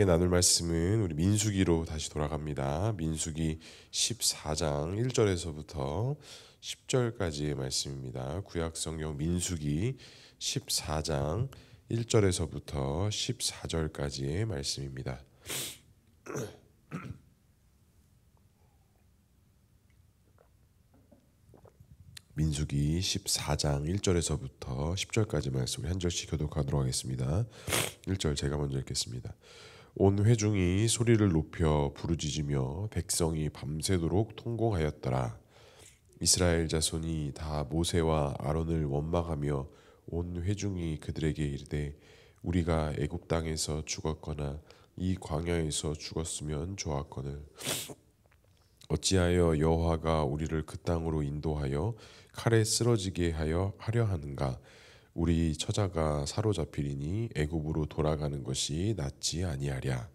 함께 나눌 말씀은 우리 민수기로 다시 돌아갑니다. 민수기 14장 1절에서부터 10절까지의 말씀입니다. 구약성경 민수기 14장 1절에서부터 14절까지의 말씀입니다. 민수기 14장 1절에서부터 10절까지 말씀 한 절씩 교독하도록 하겠습니다. 1절 제가 먼저 읽겠습니다. 온 회중이 소리를 높여 부르짖으며 백성이 밤새도록 통곡하였더라. 이스라엘 자손이 다 모세와 아론을 원망하며 온 회중이 그들에게 이르되 우리가 애굽 땅에서 죽었거나 이 광야에서 죽었으면 좋았거늘 어찌하여 여호와가 우리를 그 땅으로 인도하여 칼에 쓰러지게 하려 하는가? 우리 처자가 사로잡히리니 애굽으로 돌아가는 것이 낫지 아니하랴.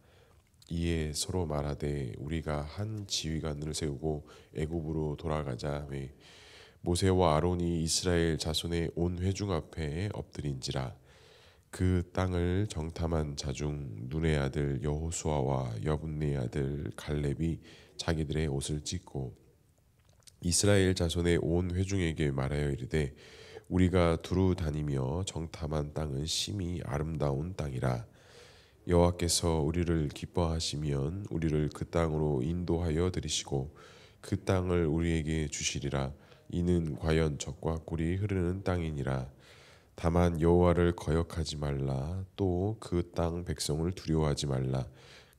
이에 서로 말하되 우리가 한 지휘관을 세우고 애굽으로 돌아가자. 모세와 아론이 이스라엘 자손의 온 회중 앞에 엎드린지라. 그 땅을 정탐한 자중 눈의 아들 여호수아와 여분네의 아들 갈렙이 자기들의 옷을 찢고 이스라엘 자손의 온 회중에게 말하여 이르되 우리가 두루 다니며 정탐한 땅은 심히 아름다운 땅이라. 여호와께서 우리를 기뻐하시면 우리를 그 땅으로 인도하여 들이시고 그 땅을 우리에게 주시리라. 이는 과연 젖과 꿀이 흐르는 땅이니라. 다만 여호와를 거역하지 말라. 또 그 땅 백성을 두려워하지 말라.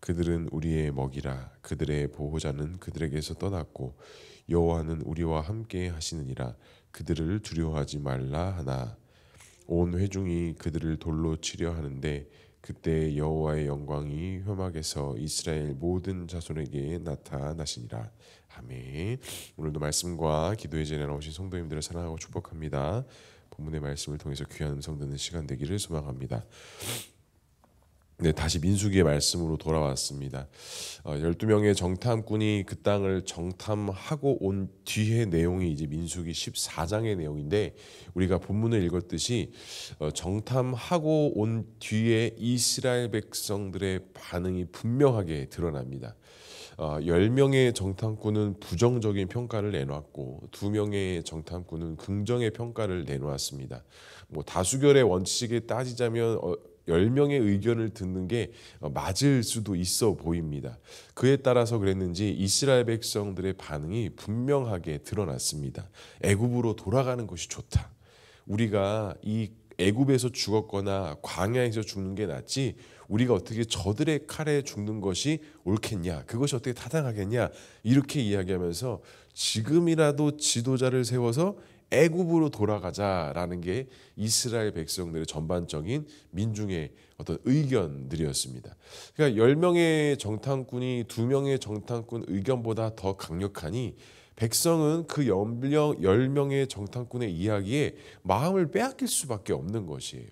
그들은 우리의 먹이라. 그들의 보호자는 그들에게서 떠났고 여호와는 우리와 함께 하시느니라. 그들을 두려워하지 말라 하나. 온 회중이 그들을 돌로 치려 하는데 그때 여호와의 영광이 회막에서 이스라엘 모든 자손에게 나타나시니라. 아멘. 오늘도 말씀과 기도의 자리에 나오신 성도님들을 사랑하고 축복합니다. 본문의 말씀을 통해서 귀한 음성 듣는 시간 되기를 소망합니다. 네, 다시 민수기의 말씀으로 돌아왔습니다. 12명의 정탐꾼이 그 땅을 정탐하고 온 뒤의 내용이 이제 민수기 14장의 내용인데 우리가 본문을 읽었듯이 정탐하고 온 뒤에 이스라엘 백성들의 반응이 분명하게 드러납니다. 10명의 정탐꾼은 부정적인 평가를 내놓았고 2명의 정탐꾼은 긍정의 평가를 내놓았습니다. 다수결의 원칙에 따지자면 10명의 의견을 듣는 게 맞을 수도 있어 보입니다. 그에 따라서 그랬는지 이스라엘 백성들의 반응이 분명하게 드러났습니다. 애굽으로 돌아가는 것이 좋다. 우리가 이 애굽에서 죽었거나 광야에서 죽는 게 낫지 우리가 어떻게 저들의 칼에 죽는 것이 옳겠냐, 그것이 어떻게 타당하겠냐, 이렇게 이야기하면서 지금이라도 지도자를 세워서 애굽으로 돌아가자라는 게 이스라엘 백성들의 전반적인 민중의 어떤 의견들이었습니다. 그러니까 10명의 정탐꾼이 2명의 정탐꾼 의견보다 더 강력하니 백성은 그 10명의 정탐꾼의 이야기에 마음을 빼앗길 수밖에 없는 것이에요.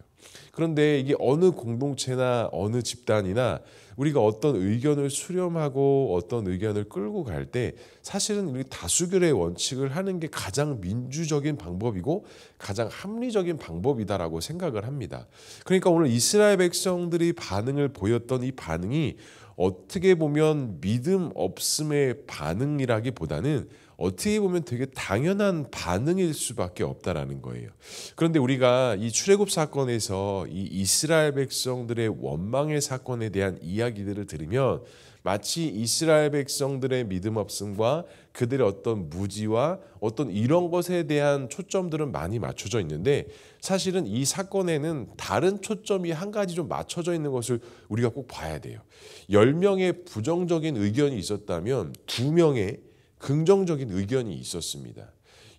그런데 이게 어느 공동체나 어느 집단이나 우리가 어떤 의견을 수렴하고 어떤 의견을 끌고 갈 때 사실은 우리 다수결의 원칙을 하는 게 가장 민주적인 방법이고 가장 합리적인 방법이다라고 생각을 합니다. 그러니까 오늘 이스라엘 백성들이 반응을 보였던 이 반응이 어떻게 보면 믿음 없음의 반응이라기보다는 어떻게 보면 되게 당연한 반응일 수밖에 없다라는 거예요. 그런데 우리가 이 출애굽 사건에서 이 이스라엘 백성들의 원망의 사건에 대한 이야기들을 들으면 마치 이스라엘 백성들의 믿음 없음과 그들의 어떤 무지와 어떤 이런 것에 대한 초점들은 많이 맞춰져 있는데 사실은 이 사건에는 다른 초점이 한 가지 좀 맞춰져 있는 것을 우리가 꼭 봐야 돼요. 10명의 부정적인 의견이 있었다면 2명의 긍정적인 의견이 있었습니다.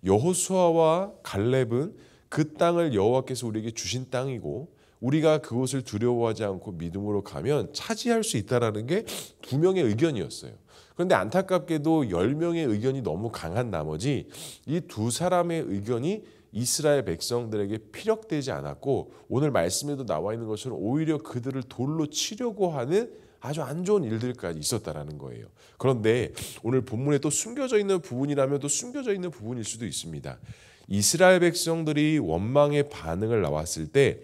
여호수아와 갈렙은 그 땅을 여호와께서 우리에게 주신 땅이고 우리가 그곳을 두려워하지 않고 믿음으로 가면 차지할 수 있다는 게 2명의 의견이었어요. 그런데 안타깝게도 10명의 의견이 너무 강한 나머지 이 2사람의 의견이 이스라엘 백성들에게 피력되지 않았고 오늘 말씀에도 나와 있는 것처럼 오히려 그들을 돌로 치려고 하는 아주 안 좋은 일들까지 있었다라는 거예요. 그런데 오늘 본문에 또 숨겨져 있는 부분이라면 또 숨겨져 있는 부분일 수도 있습니다. 이스라엘 백성들이 원망의 반응을 나왔을 때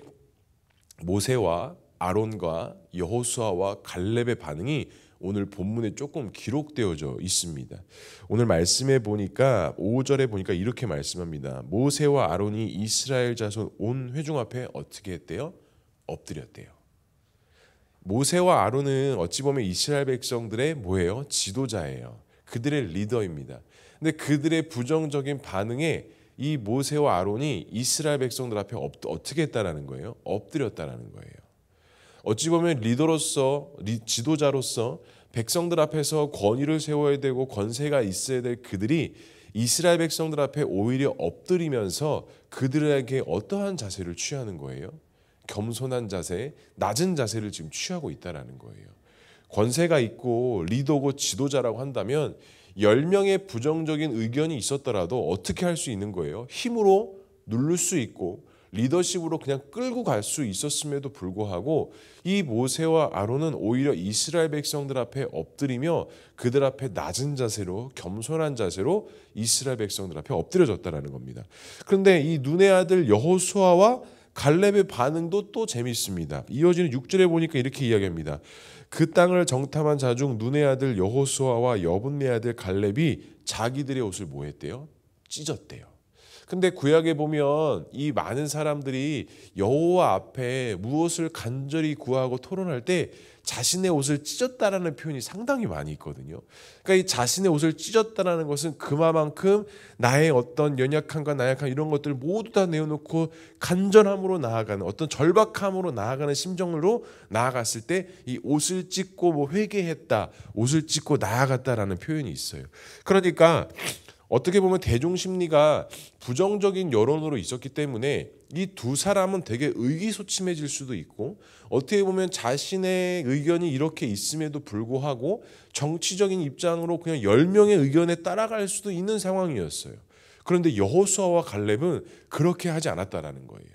모세와 아론과 여호수아와 갈렙의 반응이 오늘 본문에 조금 기록되어져 있습니다. 오늘 말씀에 보니까 5절에 보니까 이렇게 말씀합니다. 모세와 아론이 이스라엘 자손 온 회중 앞에 어떻게 했대요? 엎드렸대요. 모세와 아론은 어찌 보면 이스라엘 백성들의 뭐예요? 지도자예요. 그들의 리더입니다. 근데 그들의 부정적인 반응에 이 모세와 아론이 이스라엘 백성들 앞에 어떻게 했다라는 거예요? 엎드렸다라는 거예요. 어찌 보면 리더로서 지도자로서 백성들 앞에서 권위를 세워야 되고 권세가 있어야 될 그들이 이스라엘 백성들 앞에 오히려 엎드리면서 그들에게 어떠한 자세를 취하는 거예요? 겸손한 자세, 낮은 자세를 지금 취하고 있다는 거예요. 권세가 있고 리더고 지도자라고 한다면 10명의 부정적인 의견이 있었더라도 어떻게 할 수 있는 거예요? 힘으로 누를 수 있고 리더십으로 그냥 끌고 갈 수 있었음에도 불구하고 이 모세와 아론은 오히려 이스라엘 백성들 앞에 엎드리며 그들 앞에 낮은 자세로 겸손한 자세로 이스라엘 백성들 앞에 엎드려졌다는 겁니다. 그런데 이 눈의 아들 여호수아와 갈렙의 반응도 또 재미있습니다. 이어지는 6절에 보니까 이렇게 이야기합니다. 그 땅을 정탐한 자 중 눈의 아들 여호수아와 여분의 아들 갈렙이 자기들의 옷을 뭐 했대요? 찢었대요. 근데 구약에 보면 이 많은 사람들이 여호와 앞에 무엇을 간절히 구하고 토론할 때 자신의 옷을 찢었다라는 표현이 상당히 많이 있거든요. 그러니까 이 자신의 옷을 찢었다라는 것은 그만큼 나의 어떤 연약함과 나약함 이런 것들을 모두 다 내어놓고 간절함으로 나아가는 어떤 절박함으로 나아가는 심정으로 나아갔을 때 이 옷을 찢고 뭐 회개했다, 옷을 찢고 나아갔다라는 표현이 있어요. 그러니까 어떻게 보면 대중 심리가 부정적인 여론으로 있었기 때문에 이 두 사람은 되게 의기소침해질 수도 있고 어떻게 보면 자신의 의견이 이렇게 있음에도 불구하고 정치적인 입장으로 그냥 10명의 의견에 따라갈 수도 있는 상황이었어요. 그런데 여호수아와 갈렙은 그렇게 하지 않았다라는 거예요.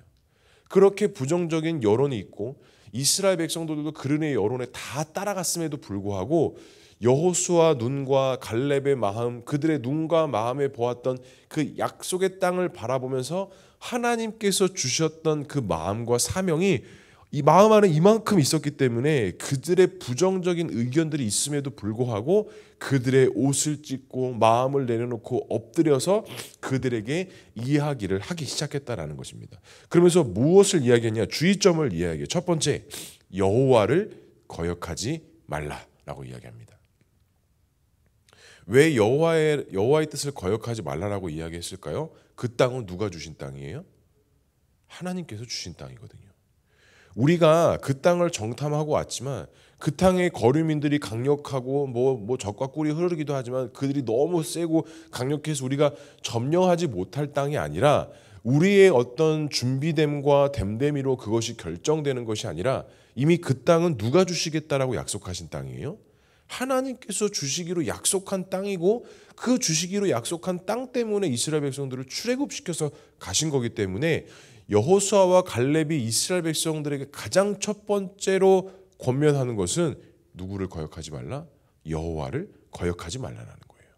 그렇게 부정적인 여론이 있고 이스라엘 백성들도 그들의 여론에 다 따라갔음에도 불구하고 여호수아 눈과 갈렙의 마음, 그들의 눈과 마음에 보았던 그 약속의 땅을 바라보면서 하나님께서 주셨던 그 마음과 사명이 이 마음 안에 이만큼 있었기 때문에 그들의 부정적인 의견들이 있음에도 불구하고 그들의 옷을 찢고 마음을 내려놓고 엎드려서 그들에게 이야기를 하기 시작했다라는 것입니다. 그러면서 무엇을 이야기했냐? 주의점을 이야기해요. 첫 번째, 여호와를 거역하지 말라라고 이야기합니다. 왜 여호와의 뜻을 거역하지 말라라고 이야기했을까요? 그 땅은 누가 주신 땅이에요? 하나님께서 주신 땅이거든요. 우리가 그 땅을 정탐하고 왔지만 그 땅의 거류민들이 강력하고 뭐 적과 꿀이 흐르기도 하지만 그들이 너무 세고 강력해서 우리가 점령하지 못할 땅이 아니라 우리의 어떤 준비됨과 됨됨이로 그것이 결정되는 것이 아니라 이미 그 땅은 누가 주시겠다라고 약속하신 땅이에요? 하나님께서 주시기로 약속한 땅이고 그 주시기로 약속한 땅 때문에 이스라엘 백성들을 출애굽시켜서 가신 거기 때문에 여호수아와 갈렙이 이스라엘 백성들에게 가장 첫 번째로 권면하는 것은 누구를 거역하지 말라? 여호와를 거역하지 말라는 거예요.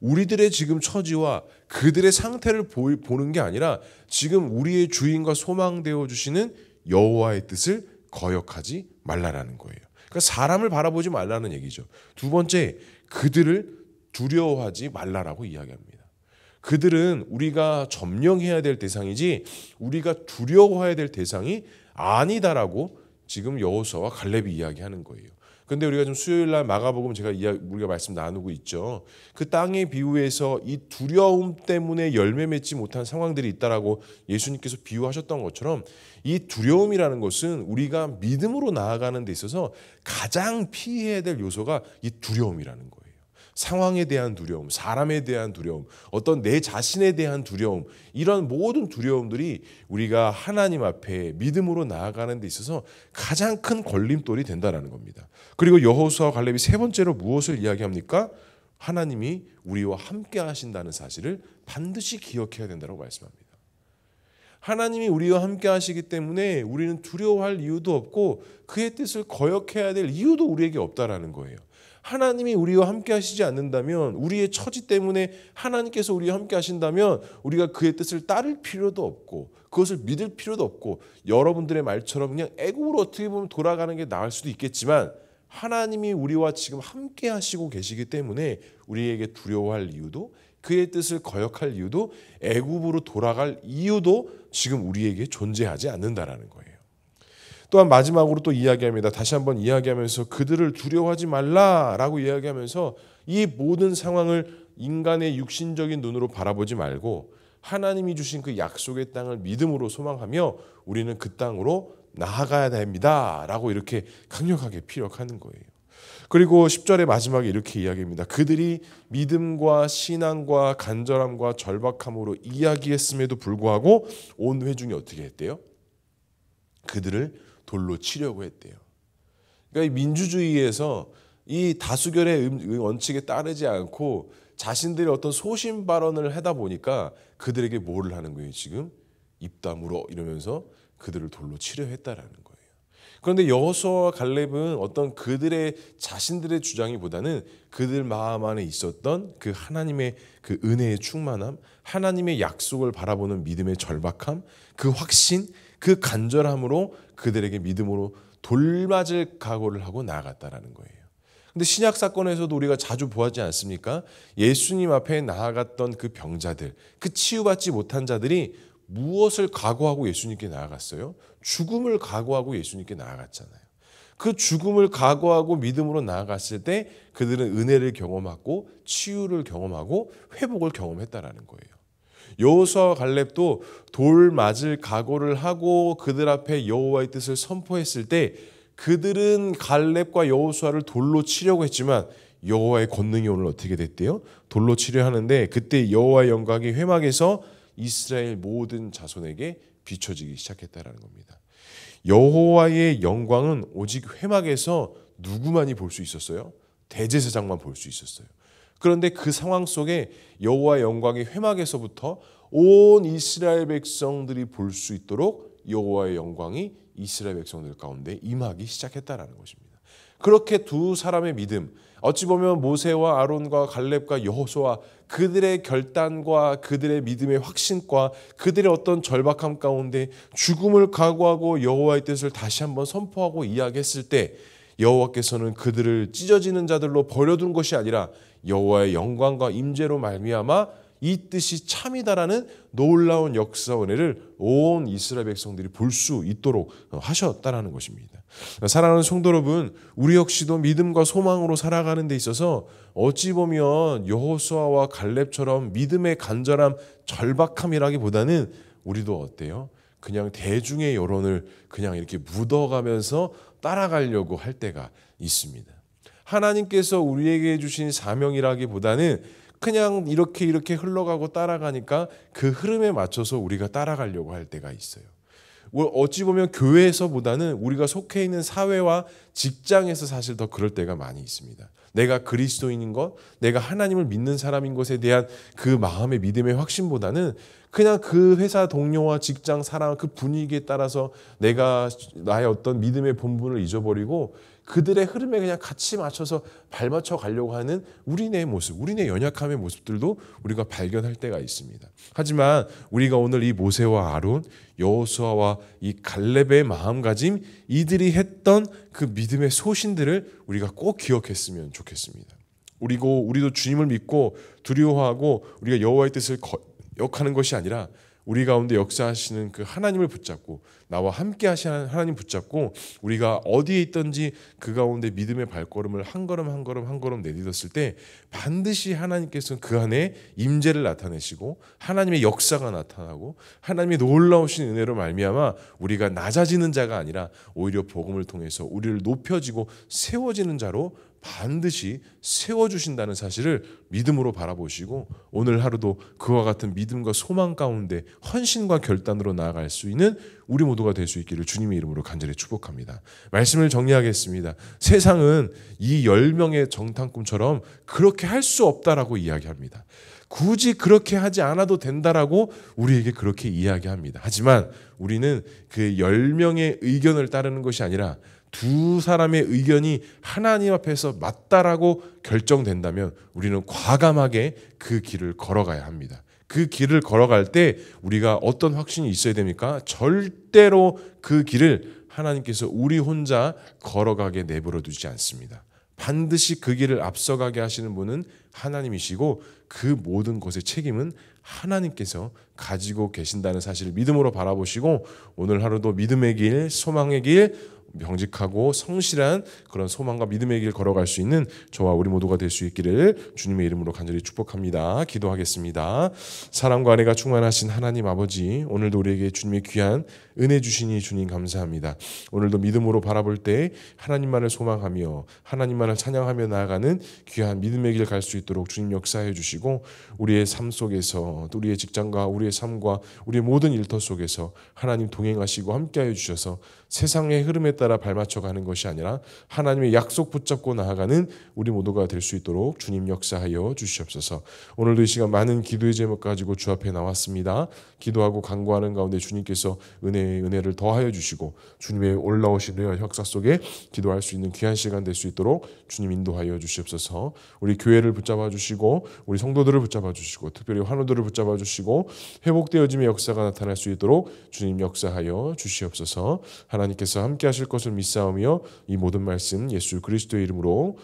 우리들의 지금 처지와 그들의 상태를 보는 게 아니라 지금 우리의 주인과 소망되어 주시는 여호와의 뜻을 거역하지 말라라는 거예요. 그러니까 사람을 바라보지 말라는 얘기죠. 두 번째, 그들을 두려워하지 말라라고 이야기합니다. 그들은 우리가 점령해야 될 대상이지 우리가 두려워해야 될 대상이 아니다라고 지금 여호수아와 갈렙이 이야기하는 거예요. 그런데 우리가 좀 수요일 날 마가복음 우리가 말씀 나누고 있죠. 그 땅의 비유에서 이 두려움 때문에 열매 맺지 못한 상황들이 있다라고 예수님께서 비유하셨던 것처럼 이 두려움이라는 것은 우리가 믿음으로 나아가는 데 있어서 가장 피해야 될 요소가 이 두려움이라는 거예요. 상황에 대한 두려움, 사람에 대한 두려움, 어떤 내 자신에 대한 두려움, 이런 모든 두려움들이 우리가 하나님 앞에 믿음으로 나아가는 데 있어서 가장 큰 걸림돌이 된다는 겁니다. 그리고 여호수아와 갈렙이 세 번째로 무엇을 이야기합니까? 하나님이 우리와 함께 하신다는 사실을 반드시 기억해야 된다고 말씀합니다. 하나님이 우리와 함께 하시기 때문에 우리는 두려워할 이유도 없고 그의 뜻을 거역해야 될 이유도 우리에게 없다라는 거예요. 하나님이 우리와 함께 하시지 않는다면, 우리의 처지 때문에 하나님께서 우리와 함께 하신다면 우리가 그의 뜻을 따를 필요도 없고 그것을 믿을 필요도 없고, 여러분들의 말처럼 그냥 애국으로 어떻게 보면 돌아가는 게 나을 수도 있겠지만, 하나님이 우리와 지금 함께 하시고 계시기 때문에 우리에게 두려워할 이유도, 그의 뜻을 거역할 이유도, 애굽으로 돌아갈 이유도 지금 우리에게 존재하지 않는다라는 거예요. 또한 마지막으로 또 이야기합니다. 다시 한번 이야기하면서 그들을 두려워하지 말라라고 이야기하면서 이 모든 상황을 인간의 육신적인 눈으로 바라보지 말고 하나님이 주신 그 약속의 땅을 믿음으로 소망하며 우리는 그 땅으로 나아가야 됩니다라고 이렇게 강력하게 피력하는 거예요. 그리고 10절의 마지막에 이렇게 이야기합니다. 그들이 믿음과 신앙과 간절함과 절박함으로 이야기했음에도 불구하고 온 회중이 어떻게 했대요? 그들을 돌로 치려고 했대요. 그러니까 이 민주주의에서 이 다수결의 원칙에 따르지 않고 자신들의 어떤 소신 발언을 하다 보니까 그들에게 뭐를 하는 거예요? 지금 입 다물어 이러면서 그들을 돌로 치려 했다라는 거예요. 그런데 여호수아와 갈렙은 어떤 그들의 자신들의 주장이보다는 그들 마음 안에 있었던 그 하나님의 그 은혜의 충만함, 하나님의 약속을 바라보는 믿음의 절박함, 그 확신, 그 간절함으로 그들에게 믿음으로 돌맞을 각오를 하고 나아갔다라는 거예요. 근데 신약 사건에서도 우리가 자주 보았지 않습니까? 예수님 앞에 나아갔던 그 병자들, 그 치유받지 못한 자들이 무엇을 각오하고 예수님께 나아갔어요? 죽음을 각오하고 예수님께 나아갔잖아요. 그 죽음을 각오하고 믿음으로 나아갔을 때 그들은 은혜를 경험하고 치유를 경험하고 회복을 경험했다라는 거예요. 여호수아와 갈렙도 돌 맞을 각오를 하고 그들 앞에 여호와의 뜻을 선포했을 때 그들은 갈렙과 여호수아를 돌로 치려고 했지만 여호와의 권능이 오늘 어떻게 됐대요? 돌로 치려 하는데 그때 여호와의 영광이 회막에서 이스라엘 모든 자손에게 비춰지기 시작했다라는 겁니다. 여호와의 영광은 오직 회막에서 누구만이 볼 수 있었어요? 대제사장만 볼 수 있었어요. 그런데 그 상황 속에 여호와의 영광이 회막에서부터 온 이스라엘 백성들이 볼 수 있도록 여호와의 영광이 이스라엘 백성들 가운데 임하기 시작했다라는 것입니다. 그렇게 두 사람의 믿음, 어찌 보면 모세와 아론과 갈렙과 여호수아 그들의 결단과 그들의 믿음의 확신과 그들의 어떤 절박함 가운데 죽음을 각오하고 여호와의 뜻을 다시 한번 선포하고 이야기했을 때 여호와께서는 그들을 찢어지는 자들로 버려둔 것이 아니라 여호와의 영광과 임재로 말미암아 이 뜻이 참이다라는 놀라운 역사 은혜를 온 이스라엘 백성들이 볼 수 있도록 하셨다라는 것입니다. 사랑하는 성도 여러분, 우리 역시도 믿음과 소망으로 살아가는 데 있어서 어찌 보면 여호수아와 갈렙처럼 믿음의 간절함, 절박함이라기보다는 우리도 어때요? 그냥 대중의 여론을 그냥 이렇게 묻어가면서 따라가려고 할 때가 있습니다. 하나님께서 우리에게 주신 사명이라기보다는 그냥 이렇게 흘러가고 따라가니까 그 흐름에 맞춰서 우리가 따라가려고 할 때가 있어요. 어찌 보면 교회에서보다는 우리가 속해 있는 사회와 직장에서 사실 더 그럴 때가 많이 있습니다. 내가 그리스도인인 것, 내가 하나님을 믿는 사람인 것에 대한 그 마음의 믿음의 확신보다는 그냥 그 회사 동료와 직장 사람 그 분위기에 따라서 내가 나의 어떤 믿음의 본분을 잊어버리고 그들의 흐름에 그냥 같이 맞춰서 발맞춰 가려고 하는 우리네 모습, 우리네 연약함의 모습들도 우리가 발견할 때가 있습니다. 하지만 우리가 오늘 이 모세와 아론, 여호수아와 이 갈렙의 마음가짐, 이들이 했던 그 믿음의 소신들을 우리가 꼭 기억했으면 좋겠습니다. 우리도 주님을 믿고 두려워하고 우리가 여호와의 뜻을 거역하는 것이 아니라 우리 가운데 역사하시는 그 하나님을 붙잡고 나와 함께 하시는 하나님 붙잡고 우리가 어디에 있든지 그 가운데 믿음의 발걸음을 한 걸음 내딛었을 때 반드시 하나님께서는 그 안에 임재를 나타내시고 하나님의 역사가 나타나고 하나님의 놀라우신 은혜로 말미암아 우리가 낮아지는 자가 아니라 오히려 복음을 통해서 우리를 높여지고 세워지는 자로 반드시 세워주신다는 사실을 믿음으로 바라보시고 오늘 하루도 그와 같은 믿음과 소망 가운데 헌신과 결단으로 나아갈 수 있는 우리 모두가 될 수 있기를 주님의 이름으로 간절히 축복합니다. 말씀을 정리하겠습니다. 세상은 이 10명의 정탐꾼처럼 그렇게 할 수 없다라고 이야기합니다. 굳이 그렇게 하지 않아도 된다라고 우리에게 그렇게 이야기합니다. 하지만 우리는 그 10명의 의견을 따르는 것이 아니라 두 사람의 의견이 하나님 앞에서 맞다라고 결정된다면 우리는 과감하게 그 길을 걸어가야 합니다. 그 길을 걸어갈 때 우리가 어떤 확신이 있어야 됩니까? 절대로 그 길을 하나님께서 우리 혼자 걸어가게 내버려 두지 않습니다. 반드시 그 길을 앞서가게 하시는 분은 하나님이시고 그 모든 것의 책임은 하나님께서 가지고 계신다는 사실을 믿음으로 바라보시고 오늘 하루도 믿음의 길, 소망의 길, 명직하고 성실한 그런 소망과 믿음의 길 걸어갈 수 있는 저와 우리 모두가 될 수 있기를 주님의 이름으로 간절히 축복합니다. 기도하겠습니다. 사랑과 은혜가 충만하신 하나님 아버지, 오늘도 우리에게 주님의 귀한 은혜 주시니 주님 감사합니다. 오늘도 믿음으로 바라볼 때 하나님만을 소망하며 하나님만을 찬양하며 나아가는 귀한 믿음의 길 갈 수 있도록 주님 역사해 주시고 우리의 삶 속에서 또 우리의 직장과 우리의 삶과 우리의 모든 일터 속에서 하나님 동행하시고 함께하여 주셔서 세상의 흐름에 따라 발맞춰 가는 것이 아니라 하나님의 약속 붙잡고 나아가는 우리 모두가 될 수 있도록 주님 역사하여 주시옵소서. 오늘도 이 시간 많은 기도의 제목 가지고 주 앞에 나왔습니다. 기도하고 간구하는 가운데 주님께서 은혜를 더하여 주시고 주님의 올라오신 은혜와 역사 속에 기도할 수 있는 귀한 시간 될 수 있도록 주님 인도하여 주시옵소서. 우리 교회를 붙잡아 주시고 우리 성도들을 붙잡아 주시고 특별히 환우들을 붙잡아 주시고 회복되어짐의 역사가 나타날 수 있도록 주님 역사하여 주시옵소서. 하나님께서 함께 하실 것을 믿사오며 이 모든 말씀 예수 그리스도의 이름으로